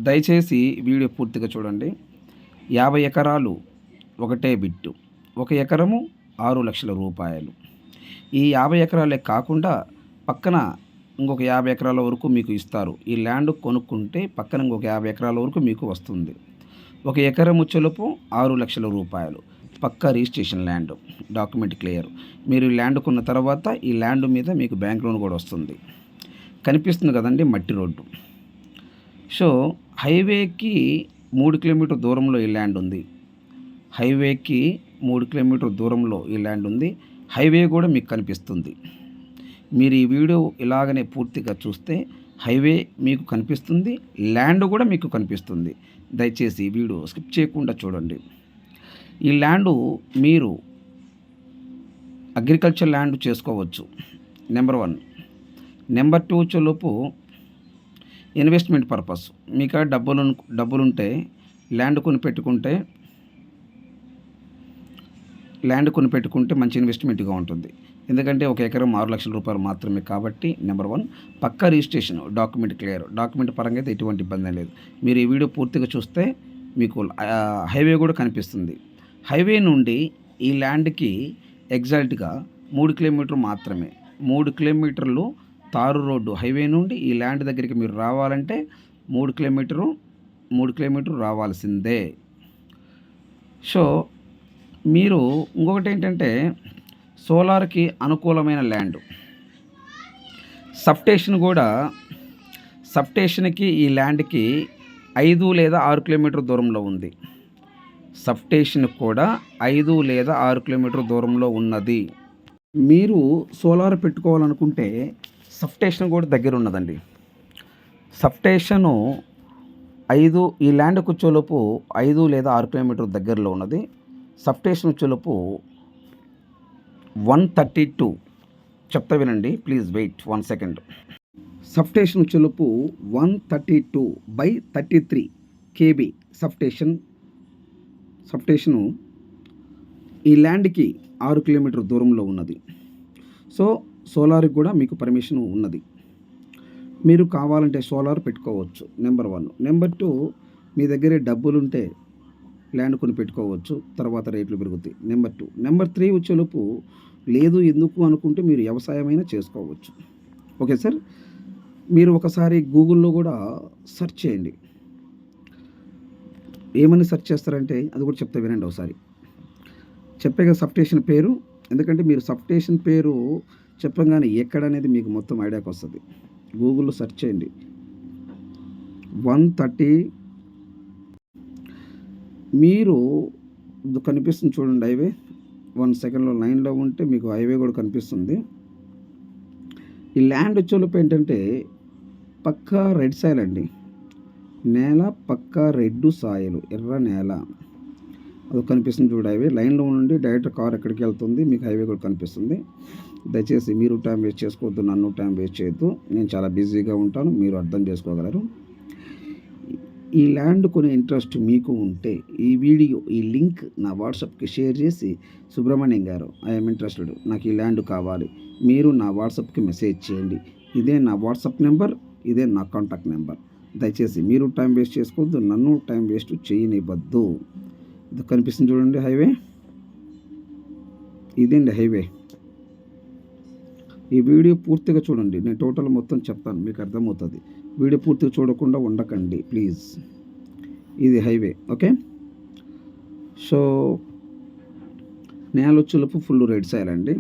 దయచేసి వీడియో పూర్తిగా చూడండి. 50 ఎకరాలు ఒకటే బిట్టు. 1 ఎకరము 6 లక్షల రూపాయలు. ఈ 50 ఎకరాలే కాకుండా పక్కన ఇంకొక 50 ఎకరాల వరకు మీకు ఇస్తారు. ఈ ల్యాండ్ కొనుక్కుంటే పక్కన ఇంకొక 50 ఎకరాల వరకు మీకు వస్తుంది. 1 ఎకరము చొలుపు 6 లక్షల రూపాయలు. పక్కా రిజిస్ట్రేషన్ ల్యాండ్, డాక్యుమెంట్ క్లియర్. మీరు ఈ ల్యాండ్ కొన్న తర్వాత ఈ ల్యాండ్ మీద మీకు బ్యాంక్ లోన్ కూడా వస్తుంది. కనిపిస్తుంది కదండి మట్టి రోడ్డు. సో హైవేకి 3 కిలోమీటర్ దూరంలో ఈ ల్యాండ్ ఉంది. హైవేకి 3 కిలోమీటర్ దూరంలో ఈ ల్యాండ్ ఉంది. హైవే కూడా మీకు కనిపిస్తుంది. మీరు ఈ వీడియో ఇలాగనే పూర్తిగా చూస్తే హైవే మీకు కనిపిస్తుంది, ల్యాండ్ కూడా మీకు కనిపిస్తుంది. దయచేసి ఈ వీడియో స్కిప్ చేయకుండా చూడండి. ఈ ల్యాండు మీరు అగ్రికల్చర్ ల్యాండ్ చేసుకోవచ్చు, నెంబర్ 1. నెంబర్ 2 చొలుపు ఇన్వెస్ట్మెంట్ పర్పస్. మీకు డబ్బులుంటే ల్యాండ్ కొనిపెట్టుకుంటే మంచి ఇన్వెస్ట్మెంట్గా ఉంటుంది. ఎందుకంటే 1 ఎకరం 6 లక్షల రూపాయలు మాత్రమే కాబట్టి నెంబర్ 1 పక్కా రిజిస్ట్రేషన్, డాక్యుమెంట్ క్లియర్. డాక్యుమెంట్ పరంగా అయితే ఎటువంటి ఇబ్బంది లేదు. మీరు ఈ వీడియో పూర్తిగా చూస్తే మీకు హైవే కూడా కనిపిస్తుంది. హైవే నుండి ఈ ల్యాండ్కి ఎగ్జాక్ట్గా 3 కిలోమీటర్లు మాత్రమే. 3 కిలోమీటర్లు తారు రోడ్డు. హైవే నుండి ఈ ల్యాండ్ దగ్గరికి మీరు రావాలంటే 3 కిలోమీటర్లు రావాల్సిందే. సో మీరు ఇంకొకటి ఏంటంటే సోలార్కి అనుకూలమైన ల్యాండ్. సబ్స్టేషన్కి ఈ ల్యాండ్కి 5 లేదా 6 కిలోమీటర్ దూరంలో ఉంది. సబ్స్టేషన్ కూడా 5 లేదా 6 కిలోమీటర్ దూరంలో ఉన్నది. మీరు సోలార్ పెట్టుకోవాలనుకుంటే సబ్స్టేషన్ కూడా దగ్గర ఉన్నదండి. సబ్స్టేషను 5 ఈ ల్యాండ్ కూర్చోలోపు 5 లేదా 6 కిలోమీటర్ దగ్గరలో ఉన్నది. సబ్స్టేషన్ వచ్చేలోపు 132 చెప్తా వినండి, ప్లీజ్ వెయిట్ 1 సెకండ్. సబ్స్టేషన్ వచ్చేలోపు 132/33 kV సబ్స్టేషను ఈ ల్యాండ్కి 6 కిలోమీటర్ దూరంలో ఉన్నది. సో సోలార్కి కూడా మీకు పర్మిషన్ ఉన్నది. మీరు కావాలంటే సోలార్ పెట్టుకోవచ్చు, నెంబర్ 1. నెంబర్ 2, మీ దగ్గరే డబ్బులుంటే ల్యాండ్ కొని పెట్టుకోవచ్చు, తర్వాత రేట్లు పెరుగుతాయి. నెంబర్ 2. నెంబర్ 3 వచ్చేలోపు లేదు ఎందుకు అనుకుంటే మీరు వ్యవసాయమైనా చేసుకోవచ్చు. ఓకే సార్, మీరు ఒకసారి గూగుల్లో కూడా సెర్చ్ చేయండి. ఏమని సెర్చ్ చేస్తారంటే అది కూడా చెప్తే వినండి ఒకసారి. చెప్పే కదా సబ్స్టేషన్ పేరు, ఎందుకంటే మీరు సబ్స్టేషన్ పేరు చెప్పగానే ఎక్కడనేది మీకు మొత్తం ఐడియాకి వస్తుంది. గూగుల్లో సెర్చ్ చేయండి 130. మీరు కనిపిస్తుంది చూడండి హైవే. 1 సెకండ్లో లైన్లో ఉంటే మీకు హైవే కూడా కనిపిస్తుంది. ఈ ల్యాండ్ వచ్చేలోపు ఏంటంటే పక్కా రెడ్ సాయిల్ అండి. నేల పక్కా రెడ్ సాయిల్, ఎర్ర నేల. అది కనిపిస్తుంది చూడు హైవే. లైన్లో ఉండి డైరెక్ట్ కార్ ఎక్కడికి వెళ్తుంది, మీకు హైవే కూడా కనిపిస్తుంది. దయచేసి మీరు టైం వేస్ట్ చేసుకోవద్దు, నన్ను టైం వేస్ట్ చేయొద్దు. నేను చాలా బిజీగా ఉంటాను, మీరు అర్థం చేసుకోగలరు. ఈ ల్యాండ్ కొనే ఇంట్రెస్ట్ మీకు ఉంటే ఈ లింక్ నా వాట్సాప్కి షేర్ చేసి, సుబ్రహ్మణ్యం గారు ఐఎమ్ ఇంట్రెస్టెడ్, నాకు ఈ ల్యాండ్ కావాలి, మీరు నా వాట్సాప్కి మెసేజ్ చేయండి. ఇదే నా వాట్సాప్ నెంబర్, ఇదే నా కాంటాక్ట్ నెంబర్. దయచేసి మీరు టైం వేస్ట్ చేసుకోవద్దు, నన్ను టైం వేస్ట్ చేయనివ్వద్దు. ఇది కనిపిస్తుంది చూడండి హైవే, ఇదేండి హైవే. ఈ వీడియో పూర్తిగా చూడండి, నేను టోటల్ మొత్తం చెప్తాను, మీకు అర్థమవుతుంది. వీడియో పూర్తిగా చూడకుండా ఉండకండి ప్లీజ్. ఇది హైవే, ఓకే. సో నేలొచ్చేలోపు ఫుల్ రెడ్ సాయిల్ అండి.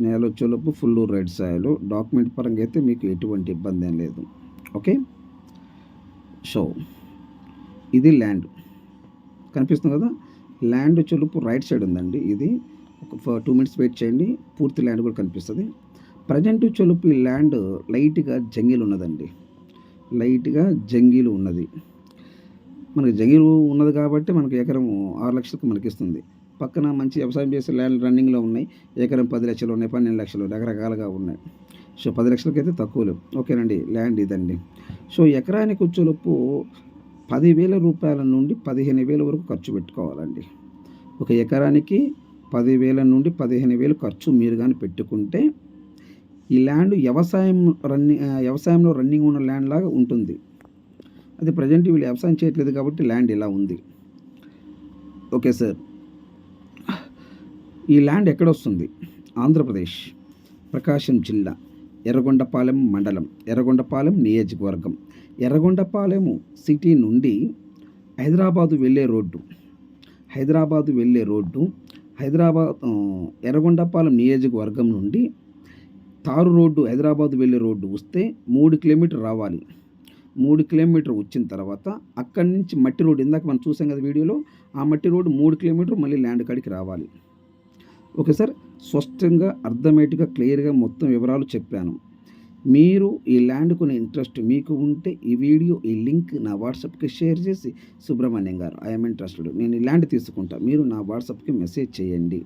నేలొచ్చేలోపు ఫుల్ రెడ్ సాయిల్. డాక్యుమెంట్ పరంగా అయితే మీకు ఎటువంటి ఇబ్బంది ఏం లేదు, ఓకే. సో ఇది ల్యాండ్ కనిపిస్తుంది కదా. ల్యాండ్ వచ్చేలోపు రైట్ సైడ్ ఉందండి. ఇది ఒక 2 మినిట్స్ వెయిట్ చేయండి, పూర్తి ల్యాండ్ కూడా కనిపిస్తుంది. ప్రజెంట్ వచ్చేలోపు ఈ ల్యాండ్ లైట్గా జంగిల్ ఉన్నదండి. లైట్గా జంగిల్ ఉన్నది. మనకి జంగిల్ ఉన్నది కాబట్టి మనకి ఎకరం 6 లక్షలకు మనకి ఇస్తుంది. పక్కన మంచి వ్యవసాయం చేసే ల్యాండ్ రన్నింగ్లో ఉన్నాయి. ఎకరం 10 లక్షలు ఉన్నాయి, 12 లక్షలు, రకరకాలుగా ఉన్నాయి. సో 10 లక్షలకైతే తక్కువలు, ఓకేనండి. ల్యాండ్ ఇదండి. సో ఎకరానికి వచ్చేలోపు 10,000 రూపాయల నుండి 15,000 వరకు ఖర్చు పెట్టుకోవాలండి. ఒక ఎకరానికి 10,000 నుండి 15,000 ఖర్చు మీరు కానీ పెట్టుకుంటే ఈ ల్యాండ్ వ్యవసాయంలో రన్నింగ్ ఉన్న ల్యాండ్ లాగా ఉంటుంది. అది ప్రజెంట్ వీళ్ళు వ్యవసాయం చేయట్లేదు కాబట్టి ల్యాండ్ ఇలా ఉంది. Okay sir. ఈ ల్యాండ్ ఎక్కడొస్తుంది? ఆంధ్రప్రదేశ్, ప్రకాశం జిల్లా, ఎర్రగొండపాలెం మండలం, ఎర్రగొండపాలెం నియోజకవర్గం. ఎర్రగొండపాలెము సిటీ నుండి హైదరాబాదు వెళ్ళే రోడ్డు, ఎర్రగొండపాలెం నియోజకవర్గం నుండి తారు రోడ్డు, హైదరాబాదు వెళ్ళే రోడ్డు వస్తే 3 కిలోమీటర్ రావాలి. 3 కిలోమీటర్ వచ్చిన తర్వాత అక్కడి నుంచి మట్టి రోడ్డు, ఇందాక మనం చూసాం కదా వీడియోలో, ఆ మట్టి రోడ్డు 3 కిలోమీటర్ మళ్ళీ ల్యాండ్ కాడికి రావాలి. Okay sir. స్పష్టంగా అర్థమేటిక్గా క్లియర్గా మొత్తం వివరాలు చెప్పాను. మీరు ఈ ల్యాండ్ కొనే ఇంట్రెస్ట్ మీకు ఉంటే ఈ వీడియో, ఈ లింక్ నా వాట్సాప్కి షేర్ చేసి, సుబ్రహ్మణ్యం గారు ఐఎమ్ ఇంట్రెస్టెడ్, నేను ఈ ల్యాండ్ తీసుకుంటా, మీరు నా వాట్సాప్కి మెసేజ్ చేయండి.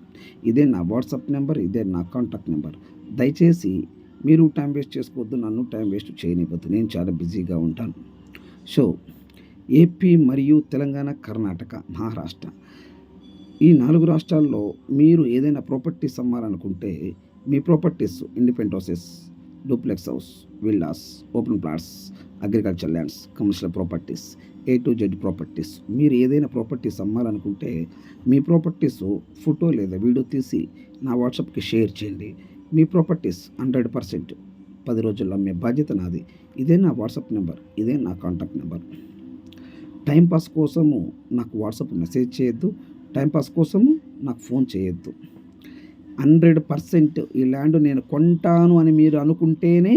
ఇదే నా వాట్సాప్ నెంబర్, ఇదే నా కాంటాక్ట్ నెంబర్. దయచేసి మీరు టైం వేస్ట్ చేసుకోవద్దు, నన్ను టైం వేస్ట్ చేయనివ్వద్దు, నేను చాలా బిజీగా ఉంటాను. సో ఏపీ మరియు తెలంగాణ, కర్ణాటక, మహారాష్ట్ర, ఈ 4 రాష్ట్రాల్లో మీరు ఏదైనా ప్రాపర్టీస్ అమ్మాలనుకుంటే, మీ properties independent houses, duplex house, villas, open plots, agriculture lands, commercial properties, A to Z properties, మీరు ఏదైనా ప్రాపర్టీస్ అమ్మాలనుకుంటే మీ ప్రాపర్టీస్ ఫోటో లేదా వీడియో తీసి నా వాట్సాప్కి షేర్ చేయండి. మీ ప్రాపర్టీస్ 100% 10 రోజుల్లో అమ్మే బాధ్యత నాది. ఇదే నా వాట్సాప్ నెంబర్, ఇదే నా కాంటాక్ట్ నెంబర్. టైంపాస్ కోసము నాకు వాట్సాప్ మెసేజ్ చేయొద్దు, టైంపాస్ కోసము నాకు ఫోన్ చేయొద్దు. 100% ఈ ల్యాండ్ నేను కొంటాను అని మీరు అనుకుంటేనే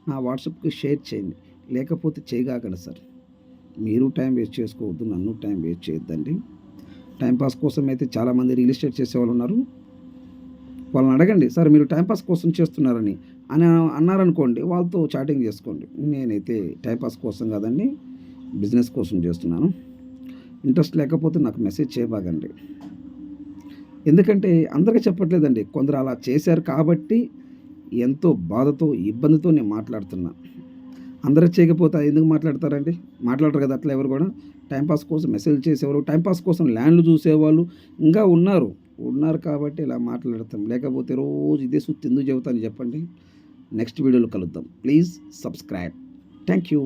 నా వాట్సాప్కి షేర్ చేయండి, లేకపోతే చేయగాకండి సార్. మీరు టైం వేస్ట్ చేసుకోవద్దు, నన్ను టైం వేస్ట్ చేయొద్దండి. టైంపాస్ కోసం అయితే చాలామంది రియల్ ఎస్టేట్ చేసేవాళ్ళు ఉన్నారు, వాళ్ళని అడగండి, సార్ మీరు టైంపాస్ కోసం చేస్తున్నారని అన్నారనుకోండి, వాళ్ళతో చాటింగ్ చేసుకోండి. నేనైతే టైంపాస్ కోసం కాదండి, బిజినెస్ కోసం చేస్తున్నాను. ఇంట్రెస్ట్ లేకపోతే నాకు మెసేజ్ చేయబాగండి. ఎందుకంటే అందరికీ చెప్పట్లేదండి, కొందరు అలా చేశారు కాబట్టి ఎంతో బాధతో, ఇబ్బందితో నేను మాట్లాడుతున్నా. అందరూ చేయకపోతే ఎందుకు మాట్లాడతారండి? మాట్లాడరు కదా అట్లా ఎవరు కూడా. టైంపాస్ కోసం మెసేజ్ చేసేవారు, టైంపాస్ కోసం ల్యాండ్లు చూసేవాళ్ళు ఇంకా ఉన్నారు కాబట్టి ఇలా మాట్లాడతాం. లేకపోతే రోజు ఇదే సుత్తి ఎందుకు చెబుతాను చెప్పండి. నెక్స్ట్ వీడియోలో కలుద్దాం. Please subscribe. Thank you.